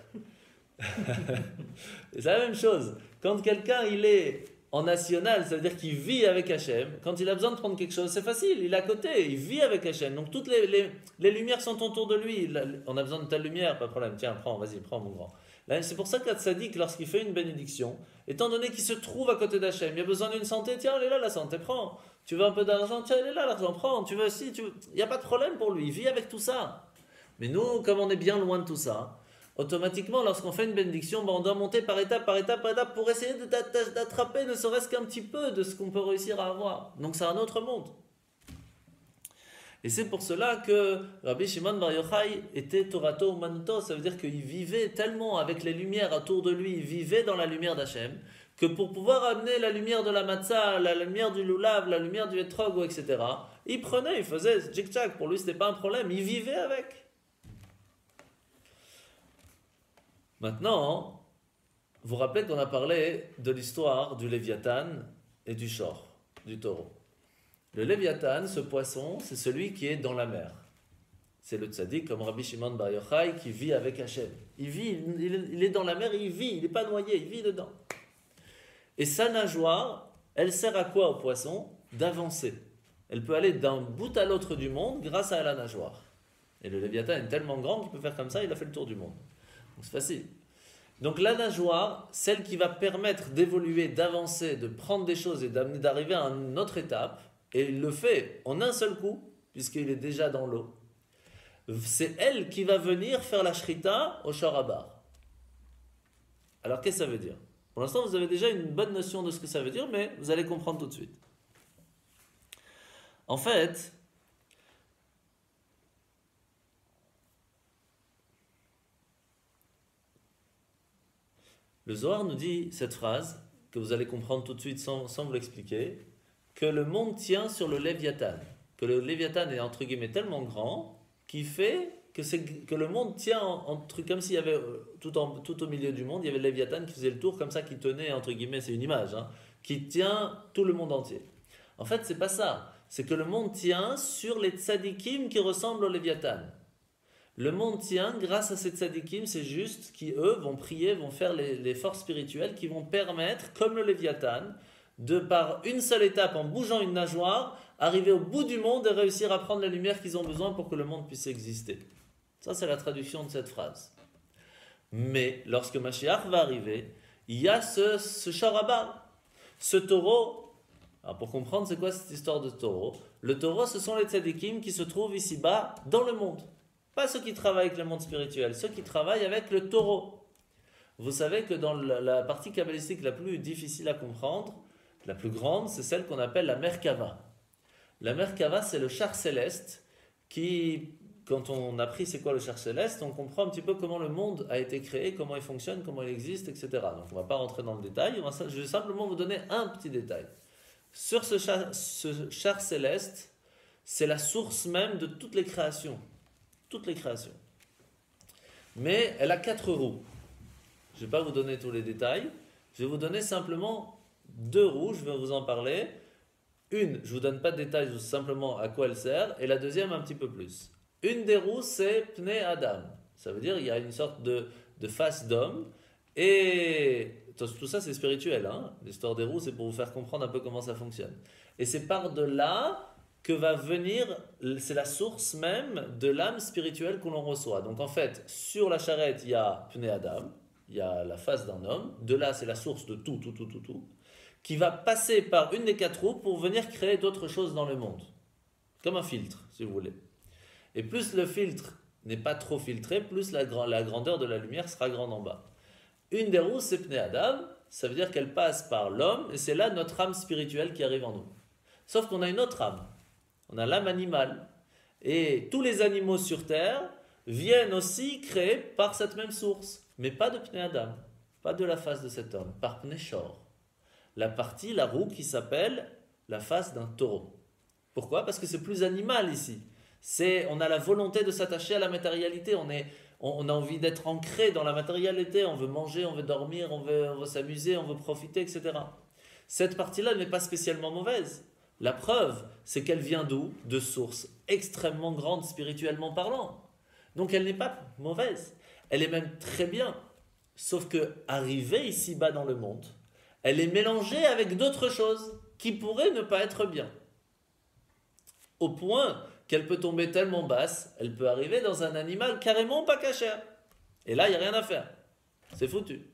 C'est la même chose. Quand quelqu'un il est en national, ça veut dire qu'il vit avec Hachem. Quand il a besoin de prendre quelque chose, c'est facile, il est à côté, il vit avec Hachem. Donc toutes les lumières sont autour de lui. On a besoin de telle lumière, pas de problème, tiens, vas-y, prends mon grand. Là, c'est pour ça qu'un tzaddik, lorsqu'il fait une bénédiction, étant donné qu'il se trouve à côté d'Hachem, il a besoin d'une santé, tiens, elle est là la santé, prends. Tu veux un peu d'argent, tiens, elle est là l'argent, prends. Tu veux aussi, il n'y a pas de problème pour lui, il vit avec tout ça. Mais nous, comme on est bien loin de tout ça, automatiquement, lorsqu'on fait une bénédiction, on doit monter par étape pour essayer d'attraper ne serait-ce qu'un petit peu de ce qu'on peut réussir à avoir. Donc c'est un autre monde. Et c'est pour cela que Rabbi Shimon Bar Yochai était Torato Umanuto, ça veut dire qu'il vivait tellement avec les lumières autour de lui, il vivait dans la lumière d'Hachem, que pour pouvoir amener la lumière de la matzah, la lumière du lulav, la lumière du etrog, etc., il prenait, il faisait tchik-tchak, pour lui ce n'était pas un problème, il vivait avec. Maintenant, vous vous rappelez qu'on a parlé de l'histoire du Léviathan et du Shor, du taureau. Le Léviathan, ce poisson, c'est celui qui est dans la mer. C'est le tzaddik comme Rabbi Shimon Bar Yochai qui vit avec Hachem. Il vit, il est dans la mer, il vit, il n'est pas noyé, il vit dedans. Et sa nageoire, elle sert à quoi au poisson? D'avancer. Elle peut aller d'un bout à l'autre du monde grâce à la nageoire. Et le Léviathan est tellement grand qu'il peut faire comme ça, il a fait le tour du monde. Donc c'est facile. Donc la nageoire, celle qui va permettre d'évoluer, d'avancer, de prendre des choses et d'arriver à une autre étape, et il le fait en un seul coup, puisqu'il est déjà dans l'eau, c'est elle qui va venir faire la shrita au Sharabar. Alors qu'est-ce que ça veut dire? Pour l'instant, vous avez déjà une bonne notion de ce que ça veut dire, mais vous allez comprendre tout de suite. En fait, Le Zohar nous dit cette phrase, que vous allez comprendre tout de suite sans vous l'expliquer, que le monde tient sur le Léviathan. Que le Léviathan est entre guillemets tellement grand qui fait que le monde tient comme s'il y avait tout au milieu du monde, il y avait le Léviathan qui faisait le tour comme ça, qui tenait entre guillemets, c'est une image, hein, qui tient tout le monde entier. En fait, c'est pas ça. C'est que le monde tient sur les tzadikim qui ressemblent au Léviathan. Le monde tient grâce à ces tzadikim, c'est juste, qui eux vont prier, vont faire les forces spirituelles qui vont permettre, comme le Léviathan, de par une seule étape, en bougeant une nageoire, arriver au bout du monde et réussir à prendre la lumière qu'ils ont besoin pour que le monde puisse exister. Ça, c'est la traduction de cette phrase. Mais lorsque Mashiach va arriver, il y a ce Shoraba, ce taureau. Alors pour comprendre, c'est quoi cette histoire de taureau? Le taureau, ce sont les tzadikim qui se trouvent ici-bas dans le monde. Pas ceux qui travaillent avec le monde spirituel, ceux qui travaillent avec le taureau. Vous savez que dans la partie kabbalistique la plus difficile à comprendre, la plus grande, c'est celle qu'on appelle la Merkava. La Merkava, c'est le char céleste qui, quand on a appris c'est quoi le char céleste, on comprend un petit peu comment le monde a été créé, comment il fonctionne, comment il existe, etc. Donc on ne va pas rentrer dans le détail, je vais simplement vous donner un petit détail. Sur ce char céleste, c'est la source même de toutes les créations. Toutes les créations. Mais elle a 4 roues. Je ne vais pas vous donner tous les détails. Je vais vous donner simplement 2 roues, je vais vous en parler. Une, je ne vous donne pas de détails, juste simplement à quoi elle sert. Et la deuxième, un petit peu plus. Une des roues, c'est Pnei Adam. Ça veut dire qu'il y a une sorte de face d'homme. Et tout ça, c'est spirituel. Hein. L'histoire des roues, c'est pour vous faire comprendre un peu comment ça fonctionne. Et c'est par de là que va venir, c'est la source même de l'âme spirituelle que l'on reçoit. Donc en fait, sur la charrette, il y a Pnei Adam, il y a la face d'un homme. De là, c'est la source de tout, qui va passer par une des 4 roues pour venir créer d'autres choses dans le monde. Comme un filtre, si vous voulez. Et plus le filtre n'est pas trop filtré, plus la grandeur de la lumière sera grande en bas. Une des roues, c'est Pnei Adam, ça veut dire qu'elle passe par l'homme, et c'est là notre âme spirituelle qui arrive en nous. Sauf qu'on a une autre âme. On a l'âme animale. Et tous les animaux sur Terre viennent aussi créés par cette même source. Mais pas de Pnei Adam, pas de la face de cet homme, par Pnei Shor. La roue qui s'appelle la face d'un taureau. Pourquoi? Parce que c'est plus animal ici. On a la volonté de s'attacher à la matérialité. On a envie d'être ancré dans la matérialité. On veut manger, on veut dormir, on veut s'amuser, on veut profiter, etc. Cette partie-là n'est pas spécialement mauvaise. La preuve, c'est qu'elle vient d'où? De sources extrêmement grandes spirituellement parlant. Donc elle n'est pas mauvaise. Elle est même très bien. Sauf que, arrivée ici-bas dans le monde, elle est mélangée avec d'autres choses qui pourraient ne pas être bien. Au point qu'elle peut tomber tellement basse, elle peut arriver dans un animal carrément pas cachère. Et là, il n'y a rien à faire. C'est foutu.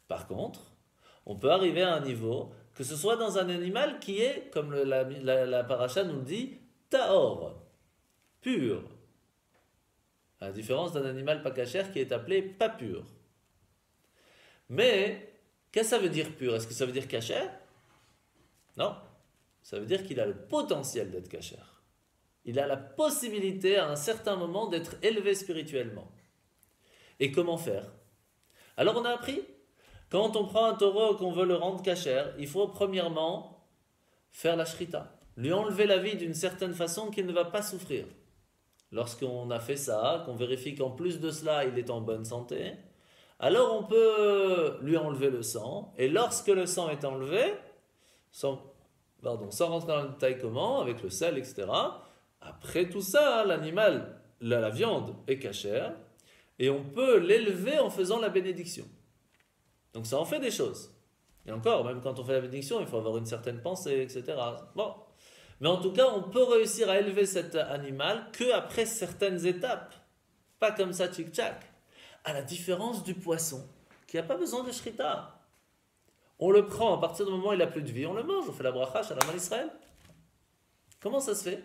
Par contre, on peut arriver à un niveau, que ce soit dans un animal qui est, comme la paracha nous le dit, tahor, pur. À la différence d'un animal pas cachère qui est appelé pas pur. Mais, qu'est-ce que ça veut dire pur? Est-ce que ça veut dire cachère? Non. Ça veut dire qu'il a le potentiel d'être cachère. Il a la possibilité à un certain moment d'être élevé spirituellement. Et comment faire? Alors on a appris, quand on prend un taureau et qu'on veut le rendre cachère, il faut premièrement faire la shrita, lui enlever la vie d'une certaine façon qu'il ne va pas souffrir. Lorsqu'on a fait ça, qu'on vérifie qu'en plus de cela, il est en bonne santé, alors on peut lui enlever le sang, et lorsque le sang est enlevé, sans rentrer dans le détail comment, avec le sel, etc., après tout ça, l'animal, la viande est cachère, et on peut l'élever en faisant la bénédiction. Donc ça en fait des choses. Et encore, même quand on fait la bénédiction, il faut avoir une certaine pensée, etc. Bon. Mais en tout cas, on peut réussir à élever cet animal qu'après certaines étapes. Pas comme ça, tchic-tchac. À la différence du poisson, qui n'a pas besoin de shrita. On le prend, à partir du moment où il n'a plus de vie, on le mange, on fait la bracha, Shalom à Israël. Comment ça se fait?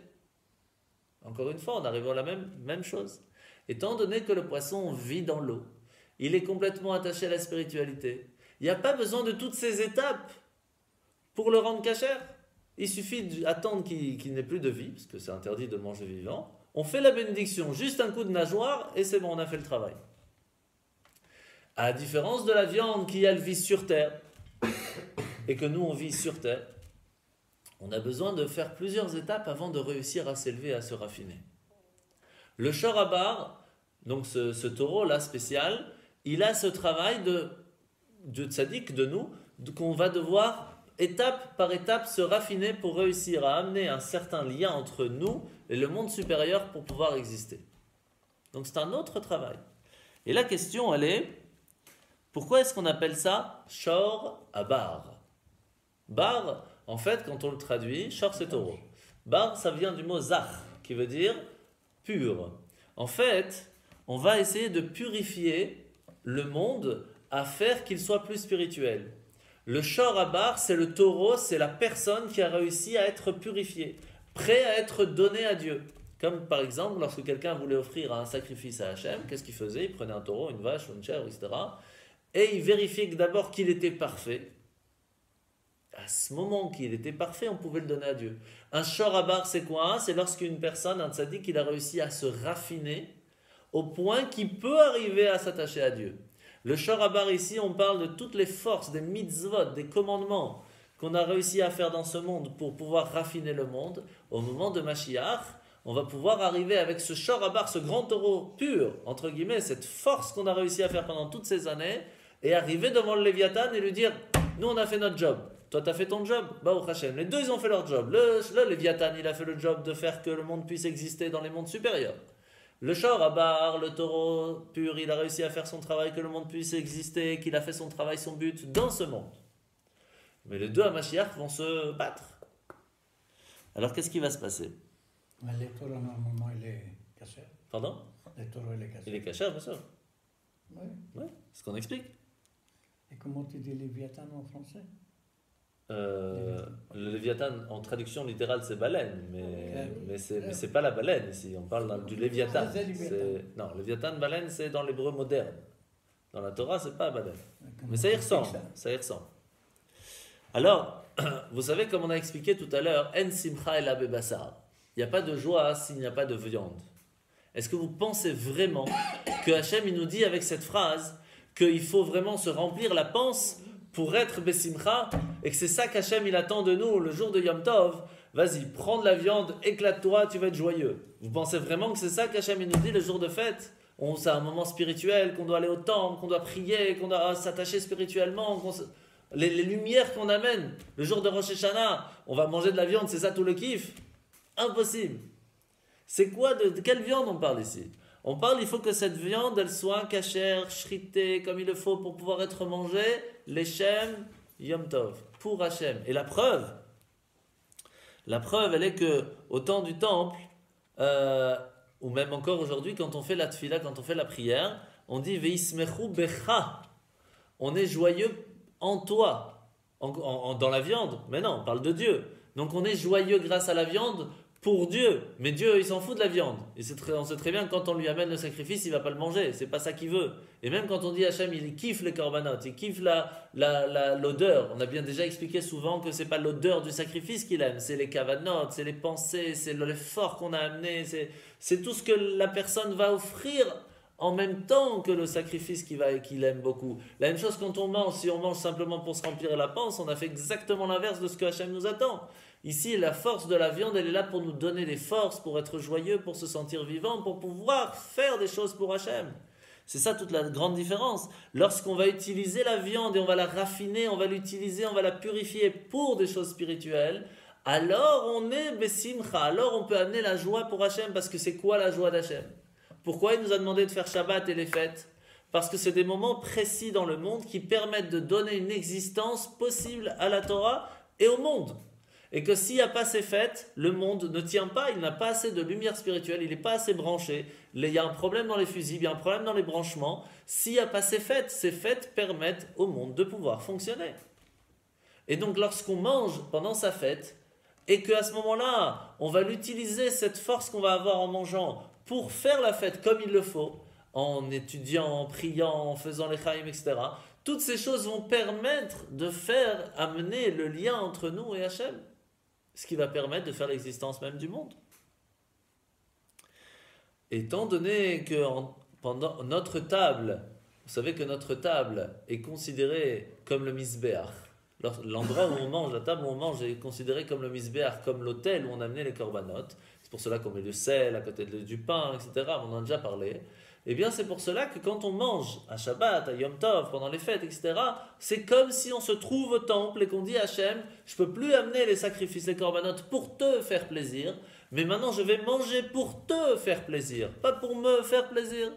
Encore une fois, on arrive à la même chose. Étant donné que le poisson vit dans l'eau, il est complètement attaché à la spiritualité. Il n'y a pas besoin de toutes ces étapes pour le rendre cachère. Il suffit d'attendre qu'il n'ait plus de vie, parce que c'est interdit de manger vivant. On fait la bénédiction, juste un coup de nageoire, et c'est bon, on a fait le travail. À la différence de la viande qui, elle, vit sur terre, et que nous, on vit sur terre, on a besoin de faire plusieurs étapes avant de réussir à s'élever, à se raffiner. Le Shorabar, donc ce taureau-là spécial, il a ce travail de tzaddik, de nous, qu'on va devoir étape par étape se raffiner pour réussir à amener un certain lien entre nous et le monde supérieur pour pouvoir exister. Donc c'est un autre travail. Et la question, elle est, pourquoi est-ce qu'on appelle ça Shor Abar? Bar, en fait, quand on le traduit, Shor c'est taureau. Bar, ça vient du mot Zach, qui veut dire pur. En fait, on va essayer de purifier le monde à faire qu'il soit plus spirituel. Le Shor Abar, c'est le taureau, c'est la personne qui a réussi à être purifiée, prêt à être donné à Dieu. Comme par exemple, lorsque quelqu'un voulait offrir un sacrifice à Hachem, qu'est-ce qu'il faisait? Il prenait un taureau, une vache, une chèvre, etc. Et il vérifiait d'abord qu'il était parfait. À ce moment qu'il était parfait, on pouvait le donner à Dieu. Un Shor Abar, c'est quoi? C'est lorsqu'une personne, un tzaddik, il a réussi à se raffiner au point qu'il peut arriver à s'attacher à Dieu. Le Shor Abar ici, on parle de toutes les forces, des mitzvot, des commandements qu'on a réussi à faire dans ce monde pour pouvoir raffiner le monde. Au moment de Mashiach, on va pouvoir arriver avec ce Shor Abar, ce grand taureau pur, entre guillemets, cette force qu'on a réussi à faire pendant toutes ces années, et arriver devant le Léviathan et lui dire, nous on a fait notre job. Toi, tu as fait ton job, Baruch Hashem. Les deux, ils ont fait leur job. Le Léviathan, il a fait le job de faire que le monde puisse exister dans les mondes supérieurs. Le Shor Abar, le taureau pur, il a réussi à faire son travail, que le monde puisse exister, qu'il a fait son travail, son but dans ce monde. Mais les deux à Mashiach vont se battre. Alors, qu'est-ce qui va se passer? Mais le taureau, normalement, il est caché. Pardon? Le taureau, il est caché. Il est caché, bien sûr. Oui. Oui, c'est ce qu'on explique. Et comment tu dis Léviathan en français? Le Léviathan, en traduction littérale, c'est baleine, mais c'est pas la baleine ici. On parle du Léviathan. Non, Léviathan, baleine, c'est dans l'hébreu moderne. Dans la Torah, c'est pas baleine. Mais ça y ressemble. Ça y ressemble. Alors, vous savez, comme on a expliqué tout à l'heure, En simcha ela bebassar. Il n'y a pas de joie s'il n'y a pas de viande. Est-ce que vous pensez vraiment que Hachem il nous dit avec cette phrase qu'il faut vraiment se remplir la panse pour être Bessimcha, et que c'est ça qu'Hachem il attend de nous le jour de Yom Tov? Vas-y, prends de la viande, éclate-toi, tu vas être joyeux. Vous pensez vraiment que c'est ça qu'Hachem il nous dit le jour de fête? C'est un moment spirituel, qu'on doit aller au temple, qu'on doit prier, qu'on doit s'attacher spirituellement, les lumières qu'on amène. Le jour de Rosh Hashanah, on va manger de la viande, c'est ça tout le kiff? Impossible. C'est quoi, de quelle viande on parle ici? On parle, il faut que cette viande, elle soit cachère, shritée, comme il le faut pour pouvoir être mangée, l'Echem Yom Tov, pour Hachem. Et la preuve, elle est que au temps du temple, ou même encore aujourd'hui, quand on fait la tfila, quand on fait la prière, on dit Veismechu becha. On est joyeux en toi, dans la viande. Mais non, on parle de Dieu. Donc on est joyeux grâce à la viande pour Dieu. Mais Dieu, il s'en fout de la viande. On sait très bien que quand on lui amène le sacrifice, il ne va pas le manger. C'est pas ça qu'il veut. Et même quand on dit Hachem, il kiffe les korbanot, il kiffe l'odeur. On a bien déjà expliqué souvent que ce n'est pas l'odeur du sacrifice qu'il aime, c'est les kavanot, c'est les pensées, c'est l'effort qu'on a amené, c'est tout ce que la personne va offrir en même temps que le sacrifice qu'il aime beaucoup. La même chose quand on mange, si on mange simplement pour se remplir la panse, on a fait exactement l'inverse de ce que Hachem nous attend. Ici, la force de la viande, elle est là pour nous donner des forces, pour être joyeux, pour se sentir vivant, pour pouvoir faire des choses pour Hachem. C'est ça toute la grande différence. Lorsqu'on va utiliser la viande et on va la raffiner, on va l'utiliser, on va la purifier pour des choses spirituelles, alors on est Bessimcha, alors on peut amener la joie pour Hachem, parce que c'est quoi la joie d'Hachem? Pourquoi il nous a demandé de faire Shabbat et les fêtes? Parce que c'est des moments précis dans le monde qui permettent de donner une existence possible à la Torah et au monde. Et que s'il n'y a pas ces fêtes, le monde ne tient pas, il n'a pas assez de lumière spirituelle, il n'est pas assez branché, il y a un problème dans les fusibles, il y a un problème dans les branchements. S'il n'y a pas ces fêtes permettent au monde de pouvoir fonctionner. Et donc lorsqu'on mange pendant sa fête, et qu'à ce moment-là, on va l'utiliser, cette force qu'on va avoir en mangeant, pour faire la fête comme il le faut, en étudiant, en priant, en faisant les chaim, etc., toutes ces choses vont permettre de faire amener le lien entre nous et Hachem. Ce qui va permettre de faire l'existence même du monde. Étant donné que pendant notre table, Vous savez que notre table est considérée comme le misbéach. L'endroit où on mange, la table où on mange est considérée comme le misbéach, comme l'autel où on amenait les korbanot. C'est pour cela qu'on met du sel à côté du pain, etc. On en a déjà parlé. Eh bien, c'est pour cela que quand on mange à Shabbat, à Yom Tov, pendant les fêtes, etc., c'est comme si on se trouve au temple et qu'on dit à Hachem, je ne peux plus amener les sacrifices, les korbanot pour te faire plaisir, mais maintenant je vais manger pour te faire plaisir, pas pour me faire plaisir.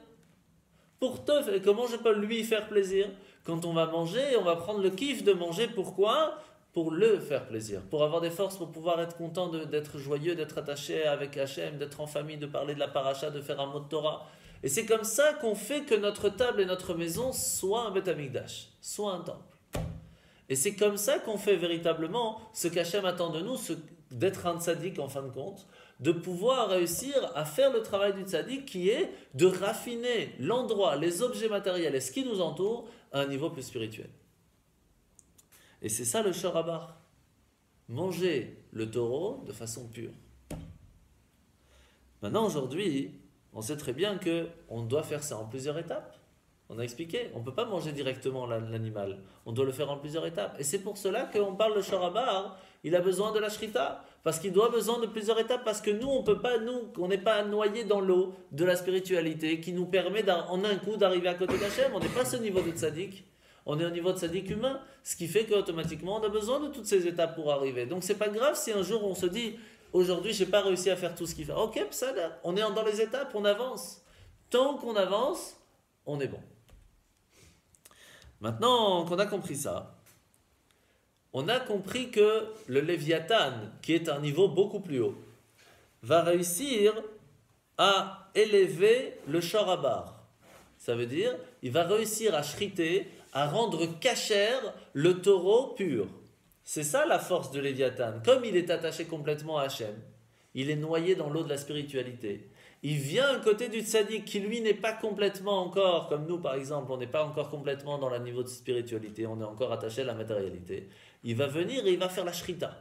Pour te faire, comment je peux lui faire plaisir? Quand on va manger, on va prendre le kiff de manger, pourquoi? Pour le faire plaisir, pour avoir des forces, pour pouvoir être content, d'être joyeux, d'être attaché avec Hachem, d'être en famille, de parler de la paracha, de faire un mot de Torah. Et c'est comme ça qu'on fait que notre table et notre maison soient un Beth Amikdash, soient un temple. Et c'est comme ça qu'on fait véritablement ce qu'Hachem attend de nous, d'être un tzaddik en fin de compte, de pouvoir réussir à faire le travail du tzaddik qui est de raffiner l'endroit, les objets matériels et ce qui nous entoure à un niveau plus spirituel. Et c'est ça le shorabar. Manger le taureau de façon pure. Maintenant, aujourd'hui, on sait très bien qu'on doit faire ça en plusieurs étapes. On a expliqué, on ne peut pas manger directement l'animal. On doit le faire en plusieurs étapes. Et c'est pour cela qu'on parle de shorabar, il a besoin de la shrita. Parce qu'il doit besoin de plusieurs étapes. Parce que nous, on n'est pas noyé dans l'eau de la spiritualité qui nous permet en un coup d'arriver à côté d'Hachem. On n'est pas à ce niveau de tzaddik. On est au niveau de tzaddik humain. Ce qui fait qu'automatiquement, on a besoin de toutes ces étapes pour arriver. Donc, c'est pas grave si un jour on se dit, aujourd'hui, je n'ai pas réussi à faire tout ce qu'il faut. Ok, ça, on est dans les étapes, on avance. Tant qu'on avance, on est bon. Maintenant qu'on a compris ça, on a compris que le Léviathan, qui est un niveau beaucoup plus haut, va réussir à élever le shorabar. Ça veut dire, il va réussir à shriter, à rendre cachère le taureau pur. C'est ça la force de Léviathan. Comme il est attaché complètement à Hachem, il est noyé dans l'eau de la spiritualité. Il vient à côté du tzaddik qui lui n'est pas complètement encore, comme nous par exemple, on n'est pas encore complètement dans le niveau de spiritualité, on est encore attaché à la matérialité. Il va venir et il va faire la shrita.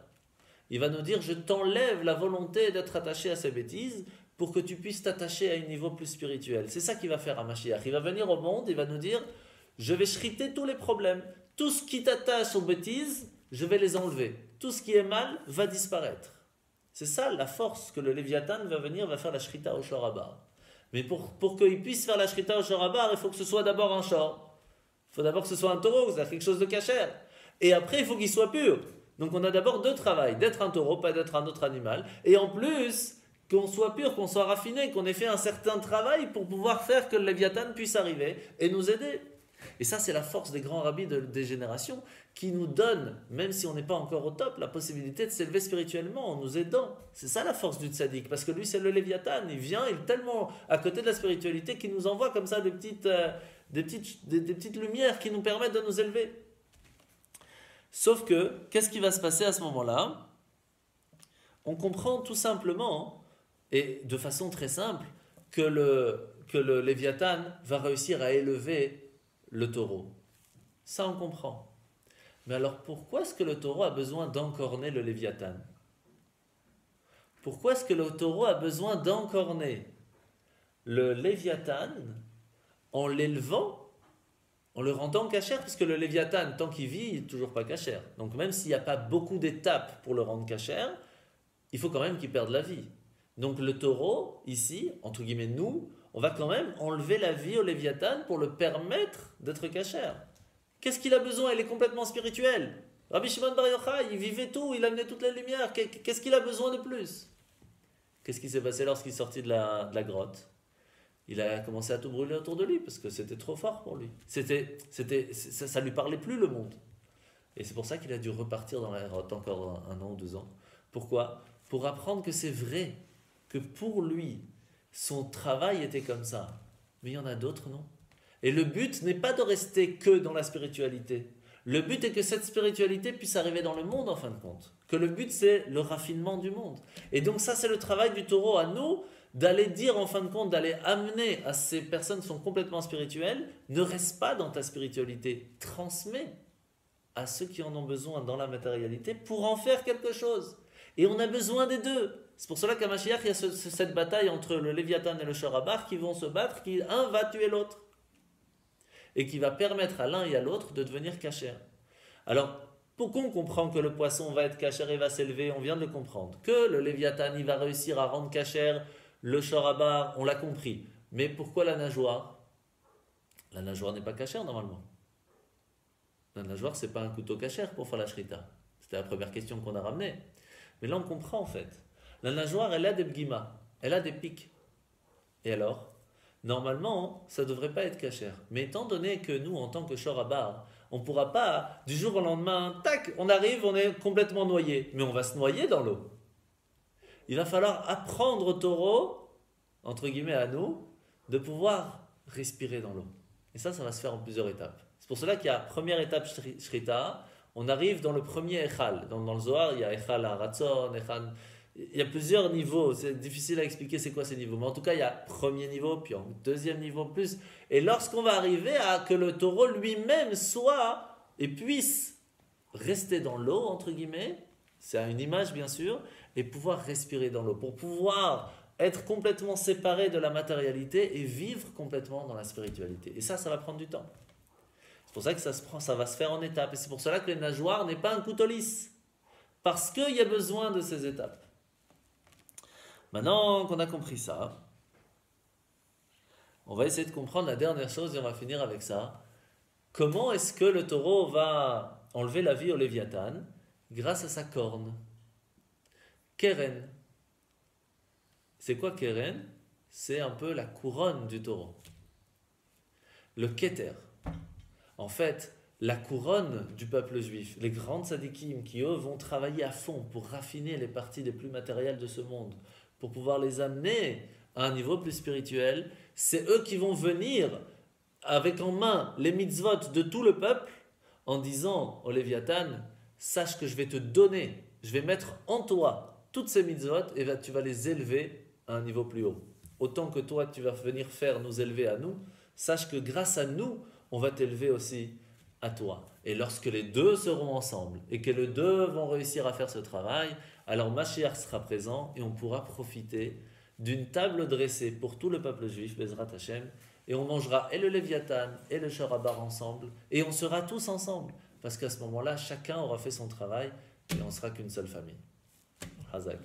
Il va nous dire, je t'enlève la volonté d'être attaché à ces bêtises pour que tu puisses t'attacher à un niveau plus spirituel. C'est ça qu'il va faire à Mashiach. Il va venir au monde, il va nous dire, je vais shriter tous les problèmes. Tout ce qui t'attache aux bêtises, je vais les enlever. Tout ce qui est mal va disparaître. C'est ça la force que le Léviathan va venir, va faire la shrita au shorabar. Mais pour qu'il puisse faire la shrita au shorabar, il faut que ce soit d'abord un shor. Il faut d'abord que ce soit un taureau, c'est-à-dire quelque chose de cachère. Et après, il faut qu'il soit pur. Donc on a d'abord deux travails, d'être un taureau, pas d'être un autre animal. Et en plus, qu'on soit pur, qu'on soit raffiné, qu'on ait fait un certain travail pour pouvoir faire que le Léviathan puisse arriver et nous aider. Et ça, c'est la force des grands rabbis des générations qui nous donnent, même si on n'est pas encore au top, la possibilité de s'élever spirituellement en nous aidant. C'est ça la force du tzaddik, parce que lui, c'est le Léviathan. Il vient, il est tellement à côté de la spiritualité qu'il nous envoie comme ça des petites lumières qui nous permettent de nous élever. Sauf que, qu'est-ce qui va se passer à ce moment-là? On comprend tout simplement, et de façon très simple, que le Léviathan va réussir à élever le taureau. Ça, on comprend. Mais alors, pourquoi est-ce que le taureau a besoin d'encorner le Léviathan? Pourquoi est-ce que le taureau a besoin d'encorner le Léviathan en l'élevant, en le rendant cachère? Puisque le Léviathan, tant qu'il vit, il n'est toujours pas cachère. Donc, même s'il n'y a pas beaucoup d'étapes pour le rendre cachère, il faut quand même qu'il perde la vie. Donc, le taureau, ici, entre guillemets, nous, on va quand même enlever la vie au Léviathan pour le permettre d'être cachère. Qu'est-ce qu'il a besoin? Il est complètement spirituel. Rabbi Shimon Bar Yochai, il vivait tout, il amenait toutes les lumières. Qu'est-ce qu'il a besoin de plus? Qu'est-ce qui s'est passé lorsqu'il est sorti de la grotte? Il a commencé à tout brûler autour de lui parce que c'était trop fort pour lui. Ça lui parlait plus le monde. Et c'est pour ça qu'il a dû repartir dans la grotte encore 1 an ou 2 ans. Pourquoi? Pour apprendre que c'est vrai, que pour lui, son travail était comme ça. Mais il y en a d'autres, non? Et le but n'est pas de rester que dans la spiritualité. Le but est que cette spiritualité puisse arriver dans le monde en fin de compte. Que le but c'est le raffinement du monde. Et donc ça c'est le travail du taureau à nous, d'aller dire en fin de compte, d'aller amener à ces personnes qui sont complètement spirituelles, ne reste pas dans ta spiritualité, transmets à ceux qui en ont besoin dans la matérialité pour en faire quelque chose. Et on a besoin des deux. C'est pour cela qu'à Mashiach, il y a cette bataille entre le Léviathan et le shorabar qui vont se battre, un va tuer l'autre. et qui va permettre à l'un et à l'autre de devenir kasher. Alors, pourquoi on comprend que le poisson va être kasher et va s'élever? On vient de le comprendre. Que le Léviathan, il va réussir à rendre kasher le shorabar, on l'a compris. Mais pourquoi la nageoire? La nageoire n'est pas kasher normalement. La nageoire, c'est pas un couteau kasher pour faire la shrita. C'était la première question qu'on a ramenée. Mais là, on comprend en fait. La nageoire, elle a des bgimas, elle a des pics. Et alors, normalement, ça ne devrait pas être kasher. Mais étant donné que nous, en tant que shorabar, on ne pourra pas, du jour au lendemain, tac, on arrive, on est complètement noyé. Mais on va se noyer dans l'eau. Il va falloir apprendre au taureau, entre guillemets à nous, de pouvoir respirer dans l'eau. Et ça va se faire en plusieurs étapes. C'est pour cela qu'il y a première étape shrita, on arrive dans le premier echal. Dans le Zohar, il y a echal à Ratzon, echal... Il y a plusieurs niveaux, c'est difficile à expliquer c'est quoi ces niveaux. Mais en tout cas, il y a premier niveau, puis en deuxième niveau plus. Et lorsqu'on va arriver à que le taureau lui-même soit et puisse rester dans l'eau, entre guillemets, c'est une image bien sûr, et pouvoir respirer dans l'eau, pour pouvoir être complètement séparé de la matérialité et vivre complètement dans la spiritualité. Et ça va prendre du temps. C'est pour ça que ça va se faire en étapes. Et c'est pour cela que les nageoires n'est pas un couteau lisse. Parce qu'il y a besoin de ces étapes. Maintenant qu'on a compris ça, on va essayer de comprendre la dernière chose et on va finir avec ça. Comment est-ce que le taureau va enlever la vie au Léviathan? Grâce à sa corne. Keren. C'est quoi Keren? C'est un peu la couronne du taureau. Le Keter. En fait, la couronne du peuple juif, les grandes tzadikim qui eux vont travailler à fond pour raffiner les parties les plus matérielles de ce monde, pour pouvoir les amener à un niveau plus spirituel, c'est eux qui vont venir avec en main les mitzvot de tout le peuple en disant au Léviathan, sache que je vais te donner, je vais mettre en toi toutes ces mitzvot et tu vas les élever à un niveau plus haut. Autant que toi tu vas venir faire nous élever à nous, sache que grâce à nous, on va t'élever aussi à toi. Et lorsque les deux seront ensemble et que les deux vont réussir à faire ce travail, alors Mashiach sera présent et on pourra profiter d'une table dressée pour tout le peuple juif, Bezrat Hashem, et on mangera et le Léviathan et le Shorabar ensemble, et on sera tous ensemble, parce qu'à ce moment-là, chacun aura fait son travail et on sera qu'une seule famille. Hazak.